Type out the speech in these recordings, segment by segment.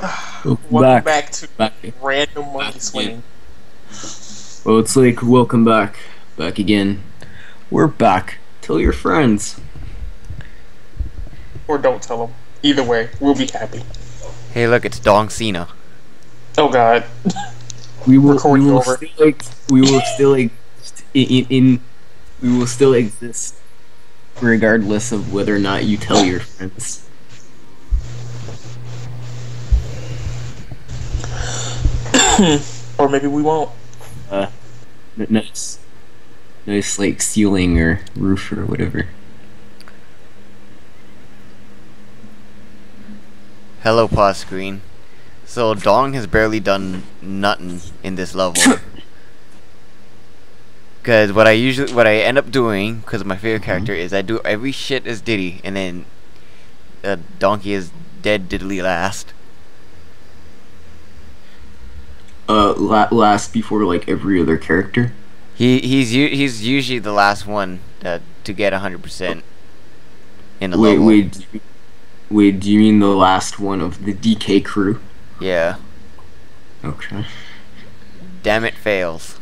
Welcome Welcome back. back to Back. Random Back Monkey again. Swing. Well, it's like, welcome back. Back again. We're back. Tell your friends. Or don't tell them. Either way, we'll be happy. Hey, look, it's Dong Cena. Oh god. We will, we Recording will over. still, we will still exist we will still exist regardless of whether or not you tell your friends. Or maybe we won't. Uh, nice, nice like ceiling or roof or whatever. Hello, pause screen. So, Dong has barely done nothing in this level. Because what I end up doing, because of my favorite character, is I do every shit as Diddy, and then Donkey is dead diddly last. Last before like every other character. He's usually the last one to get 100% in the Wait, level. wait, do you mean the last one of the DK crew? Yeah. Okay. Damn it, fails.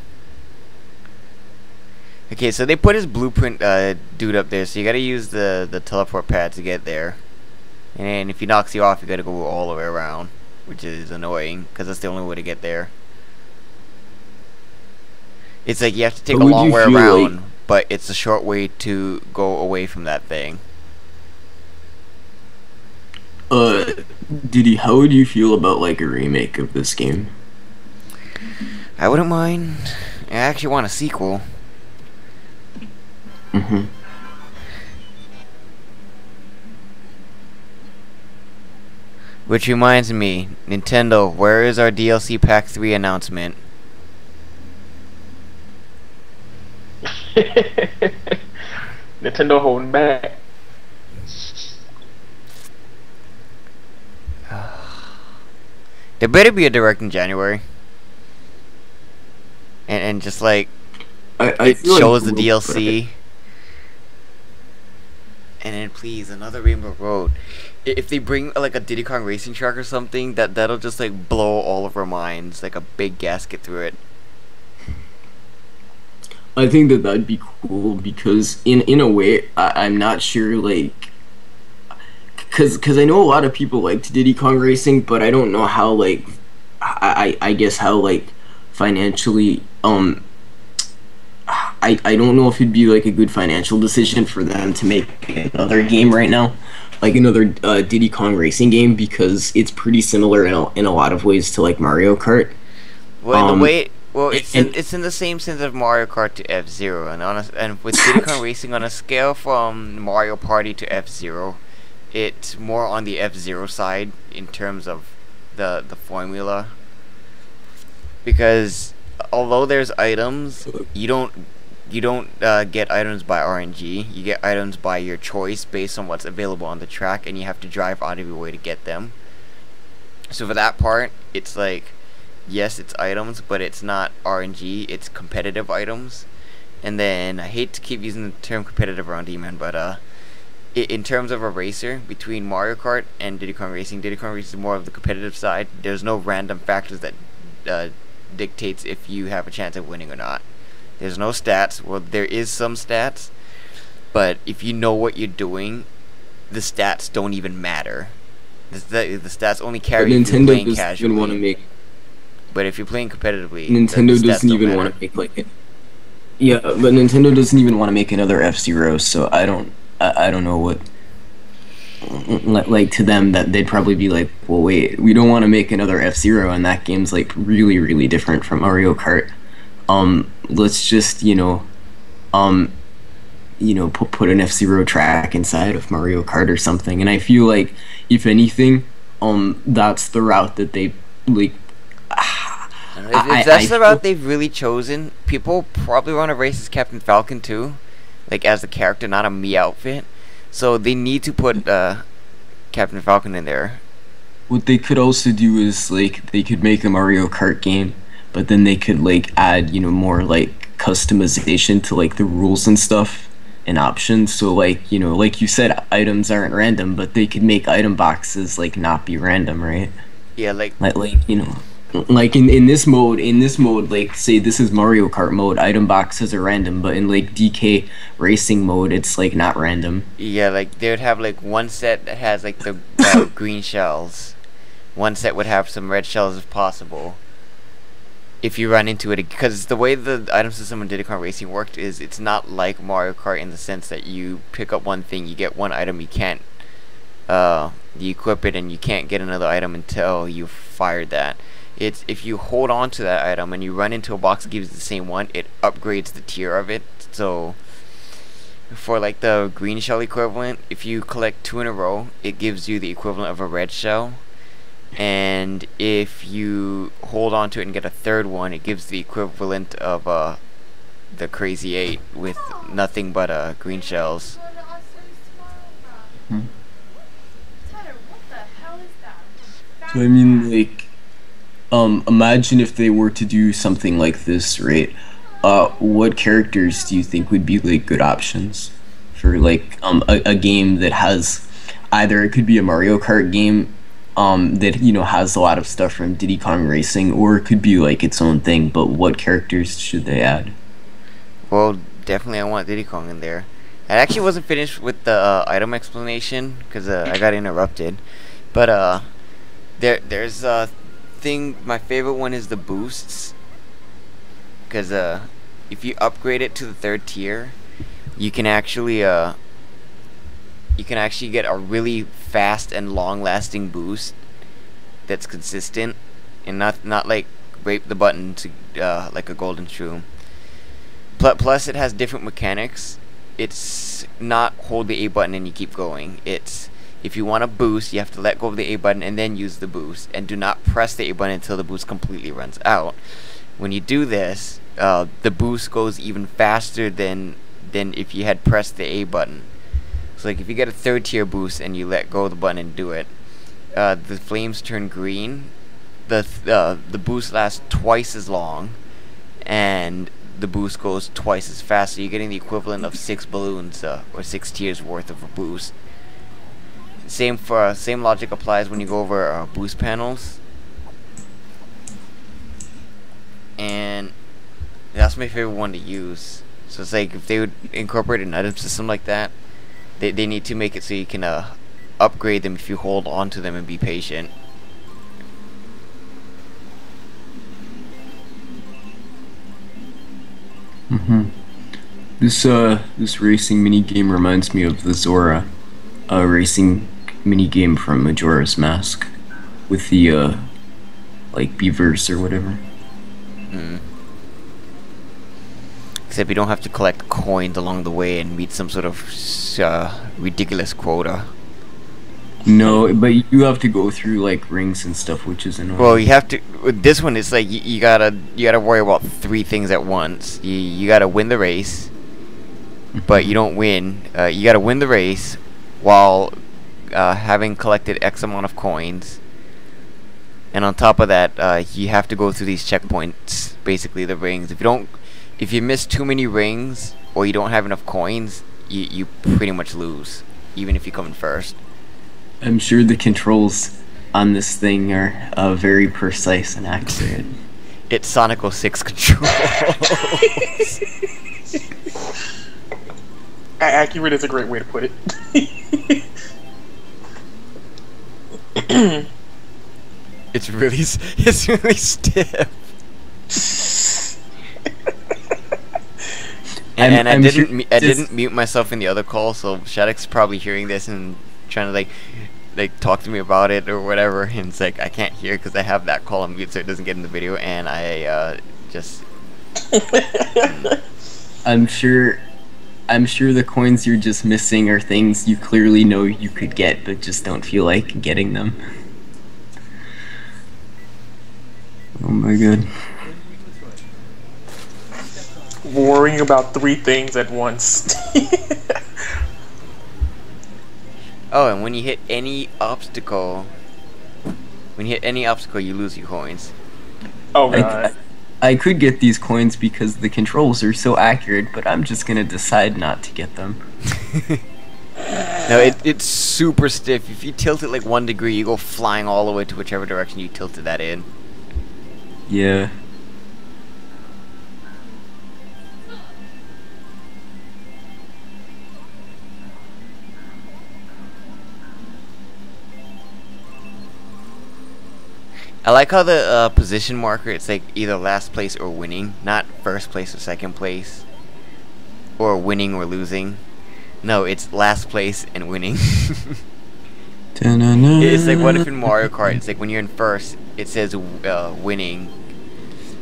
Okay, so they put his blueprint dude up there, so you gotta use the teleport pad to get there. And if he knocks you off, you gotta go all the way around, which is annoying, because that's the only way to get there. It's like you have to take a long way around, like, but it's a short way to go away from that thing. Diddy, how would you feel about like a remake of this game? I wouldn't mind. I actually want a sequel. Mm-hmm. Which reminds me, Nintendo, where is our DLC Pack 3 announcement? Nintendo holding back. There better be a direct in January. And just like I it feel shows like the DLC. And then please, another Rainbow Road. If they bring like a Diddy Kong racing track or something, that'll just like blow all of our minds, like a big gasket through it. I think that that'd be cool because in a way I'm not sure like because I know a lot of people liked Diddy Kong Racing, but I don't know how like I guess how like financially I don't know if it'd be like a good financial decision for them to make another game right now, like another Diddy Kong Racing game, because it's pretty similar in a lot of ways to like Mario Kart. Well, in the way, well, it's and- it's in the same sense of Mario Kart to F-Zero, and with Diddy Kong Racing on a scale from Mario Party to F-Zero, it's more on the F-Zero side in terms of the formula. Because although there's items, you don't get items by RNG. You get items by your choice based on what's available on the track, and you have to drive out of your way to get them. So for that part, it's like, yes, it's items, but it's not RNG. It's competitive items. And then I hate to keep using the term competitive around D-Man, but in terms of a racer between Mario Kart and Diddy Kong Racing is more of the competitive side. There's no random factors that dictates if you have a chance of winning or not. There's no stats. Well, there is some stats, but if you know what you're doing, the stats don't even matter. The stats only carry if you're playing casually. Want to make But if you're playing competitively, Nintendo the stats doesn't don't even matter. want to make like it. Yeah, but Nintendo doesn't even want to make another F-Zero, so I don't know what like to them that they'd probably be like, well, wait, we don't want to make another F-Zero, and that game's like really different from Mario Kart. Let's just put an F-Zero track inside of Mario Kart or something. And I feel like if anything, that's the route that they like. If that's the route they've really chosen, people probably want to race as Captain Falcon too, like as a character, not a Mii outfit. So they need to put Captain Falcon in there. What they could also do is like they could make a Mario Kart game, but then they could like add more like customization to like the rules and stuff and options. So like like you said, items aren't random, but they could make item boxes like not be random, right? Yeah, like Like like in this mode, like say this is Mario Kart mode, item boxes are random, but in like DK racing mode, it's like not random. yeah, like they would have like one set that has like the green shells. One set would have some red shells if possible. If you run into it, because the way the item system in Diddy Kong Racing worked is it's not like Mario Kart in the sense that you pick up one thing, you get one item, you can't you equip it and you can't get another item until you've fired that. It's if you hold on to that item and you run into a box that gives you the same one, it upgrades the tier of it. So for like the green shell equivalent, if you collect 2 in a row, it gives you the equivalent of a red shell. And if you hold on to it and get a third one, it gives the equivalent of the Crazy 8 with nothing but green shells. Hmm. So I mean, like, imagine if they were to do something like this, right? What characters do you think would be like good options for like a game that has either it could be a Mario Kart game that has a lot of stuff from Diddy Kong Racing, or it could be like its own thing. But what characters should they add? Well, definitely I want Diddy Kong in there. I actually wasn't finished with the item explanation because I got interrupted. But there's a thing. My favorite one is the boosts, because if you upgrade it to the 3rd tier, you can actually get a really fast and long-lasting boost that's consistent and not like rape the button to like a golden shroom. Plus, it has different mechanics. It's not hold the A button and you keep going. It's if you want a boost, you have to let go of the A button and then use the boost, and do not press the A button until the boost completely runs out. When you do this, the boost goes even faster than if you had pressed the A button. So like if you get a 3rd tier boost and you let go of the button and do it, the flames turn green. The boost lasts twice as long, and the boost goes twice as fast. So you're getting the equivalent of 6 balloons or 6 tiers worth of a boost. Same logic applies when you go over boost panels, and that's my favorite one to use. So it's like if they would incorporate an item system like that, they need to make it so you can upgrade them if you hold on to them and be patient. Mm-hmm. This racing mini game reminds me of the Zora racing mini game from Majora's Mask with the like beavers or whatever. Except you don't have to collect coins along the way and meet some sort of ridiculous quota. No, but you have to go through like rings and stuff, which is annoying. Well, you have to. With this one, it's like you gotta worry about 3 things at once. You gotta win the race, but you don't win. You gotta win the race while having collected X amount of coins, and on top of that, you have to go through these checkpoints, basically the rings. If you miss too many rings or you don't have enough coins, you pretty much lose, even if you come in first. I'm sure the controls on this thing are very precise and accurate. It's Sonic 06 controls. Accurate is a great way to put it. It's really stiff. And I didn't mute myself in the other call, so Shadek's probably hearing this and trying to like talk to me about it or whatever, and it's like I can't hear because I have that call on mute so it doesn't get in the video, and I just I'm sure the coins you're just missing are things you clearly know you could get but just don't feel like getting them. Oh my god. Worrying about 3 things at once. Oh, and when you hit any obstacle, you lose your coins. Oh god. I could get these coins because the controls are so accurate, but I'm just gonna decide not to get them. No, it's super stiff. If you tilt it like 1 degree, you go flying all the way to whichever direction you tilted that in. Yeah. I like how the position marker, it's like either last place or winning, not first place or second place, or winning or losing. No, it's last place and winning. It's like, what if in Mario Kart, it's like when you're in first, it says winning,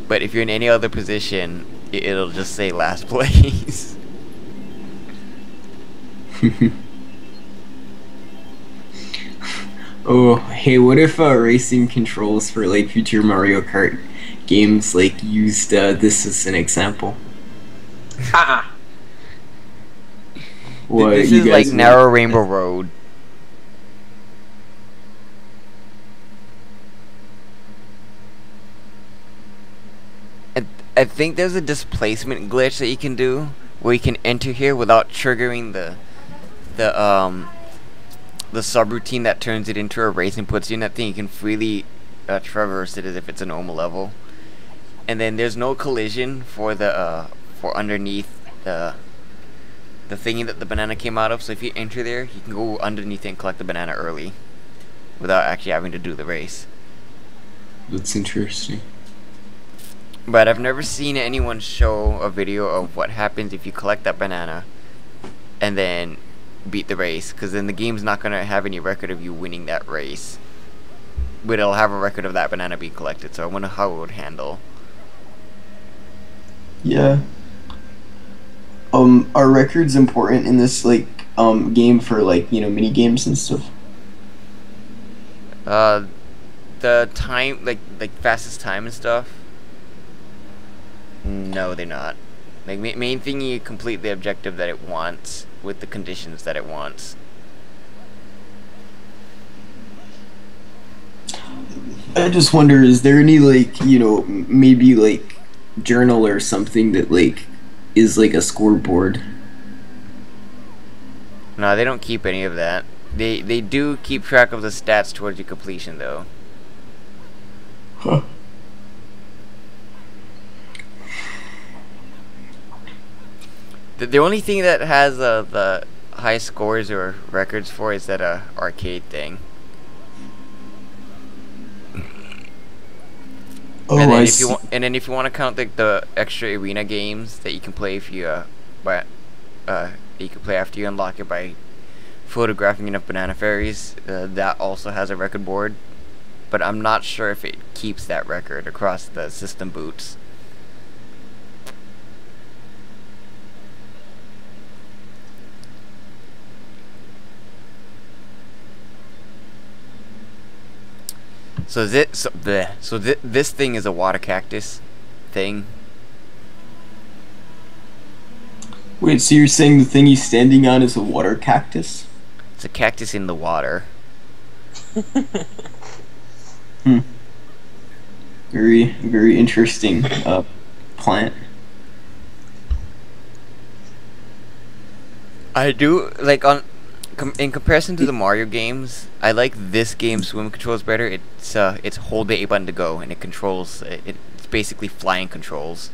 but if you're in any other position, it'll just say last place. Oh, hey, what if racing controls for like future Mario Kart games like used this as an example? Ah, What This you is like guys narrow Rainbow Road. I think there's a displacement glitch that you can do where you can enter here without triggering the subroutine that turns it into a race and puts you in that thing. You can freely traverse it as if it's a normal level, and then there's no collision for the for underneath the thingy that the banana came out of. So if you enter there, you can go underneath it and collect the banana early without actually having to do the race. That's interesting. But I've never seen anyone show a video of what happens if you collect that banana and then beat the race, because then the game's not going to have any record of you winning that race, but it'll have a record of that banana being collected. So I wonder how it would handle. Yeah. Are records important in this like game for like, you know, mini games and stuff? The time, like fastest time and stuff. No, they're not. Like, main thing, you complete the objective that it wants with the conditions that it wants. I just wonder, is there any like, you know, maybe like journal or something that like is like a scoreboard? No, they don't keep any of that. They do keep track of the stats towards your completion, though. Huh. The only thing that has the high scores or records for is that arcade thing. Oh, And then I if see. you want, and then if you want to count the extra arena games that you can play if you you can play after you unlock it by photographing enough banana fairies, that also has a record board. But I'm not sure if it keeps that record across the system boots. So this thing is a water cactus thing. Wait, so you're saying the thing he's standing on is a water cactus? It's a cactus in the water. Hmm. Very, very interesting plant. I do like in comparison to the Mario games, I like this game's swim controls better. It's hold the A button to go, and it controls. It's basically flying controls,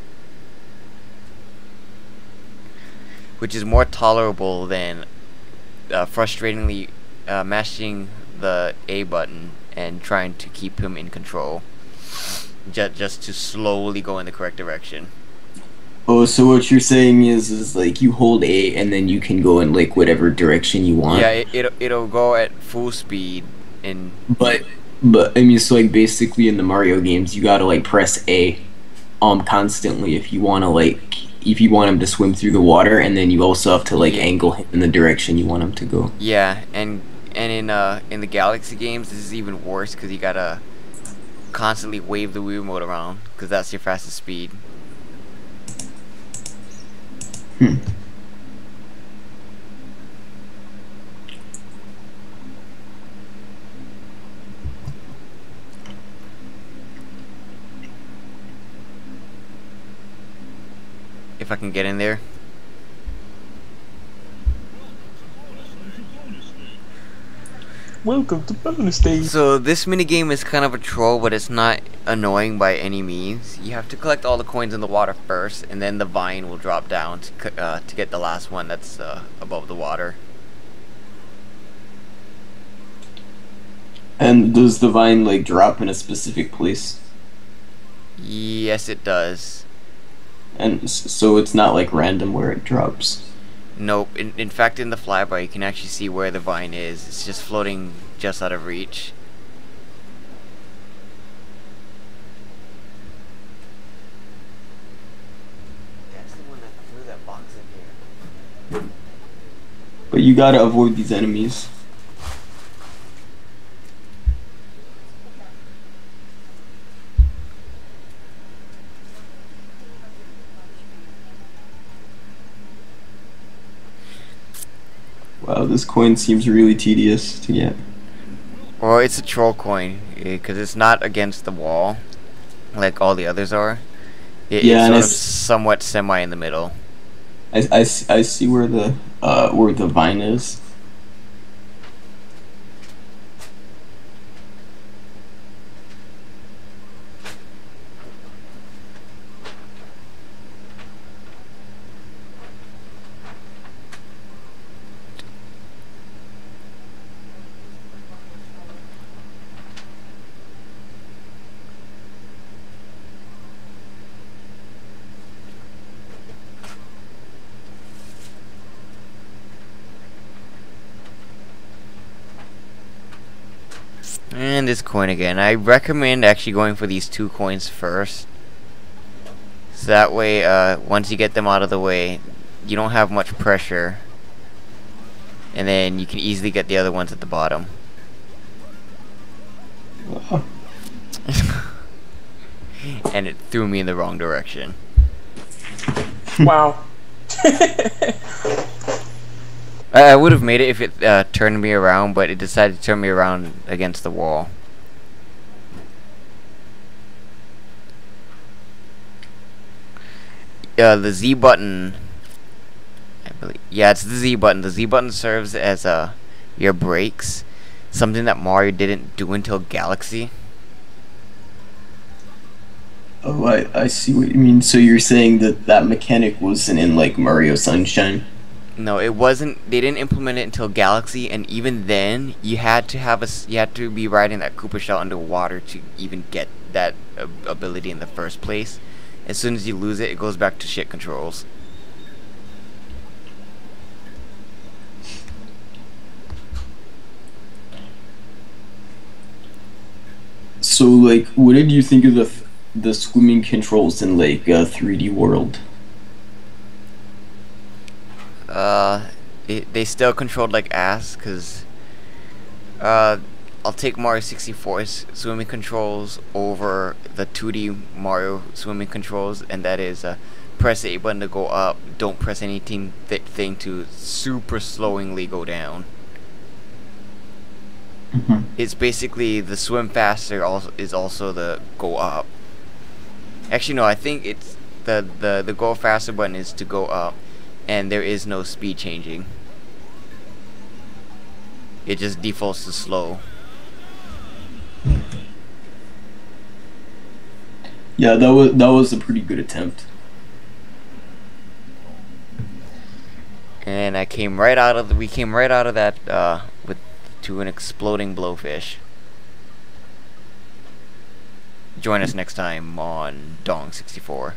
which is more tolerable than frustratingly mashing the A button and trying to keep him in control, just to slowly go in the correct direction. Oh, so what you're saying is like you hold A and then you can go in like whatever direction you want. Yeah, it'll go at full speed and. But I mean, so like basically in the Mario games, you gotta like press A, constantly if you wanna if you want him to swim through the water, and then you also have to like angle him in the direction you want him to go. Yeah, and in the Galaxy games, this is even worse because you gotta constantly wave the Wii remote around because that's your fastest speed. Hmm. If I can get in there. Welcome to bonus stage. So this minigame is kind of a troll, but it's not annoying by any means. You have to collect all the coins in the water first, and then the vine will drop down to get the last one that's above the water. And does the vine like drop in a specific place? Yes, it does. And so it's not like random where it drops. Nope. In fact, in the flyby, you can actually see where the vine is. It's just floating just out of reach. That's the one that threw that box in here. But you gotta avoid these enemies. Wow, this coin seems really tedious to get. Well, it's a troll coin, because it's not against the wall, like all the others are. Yeah, It's and sort of somewhat semi in the middle. I see where the vine is. And this coin again. I recommend actually going for these 2 coins first. So that way, once you get them out of the way, you don't have much pressure. And then you can easily get the other ones at the bottom. And it threw me in the wrong direction. Wow. I would have made it if it turned me around, but it decided to turn me around against the wall. The Z button, I believe. Yeah, it's the Z button. The Z button serves as your brakes, something that Mario didn't do until Galaxy. Oh, I see what you mean. So you're saying that that mechanic wasn't in like Mario Sunshine? No, it wasn't. They didn't implement it until Galaxy, and even then, you had to be riding that Koopa shell underwater to even get that ability in the first place. As soon as you lose it, it goes back to shit controls. So like, what did you think of the swimming controls in like 3D World? They still controlled like ass, cause I'll take Mario 64's swimming controls over the 2D Mario swimming controls, and that is press the A button to go up, don't press anything thing to super slowingly go down. It's basically the swim faster is also the go up. Actually no, I think it's the go faster button is to go up, and there is no speed changing. It just defaults to slow. Yeah, that was a pretty good attempt. And we came right out of that to an exploding blowfish. Join us next time on Dong 64.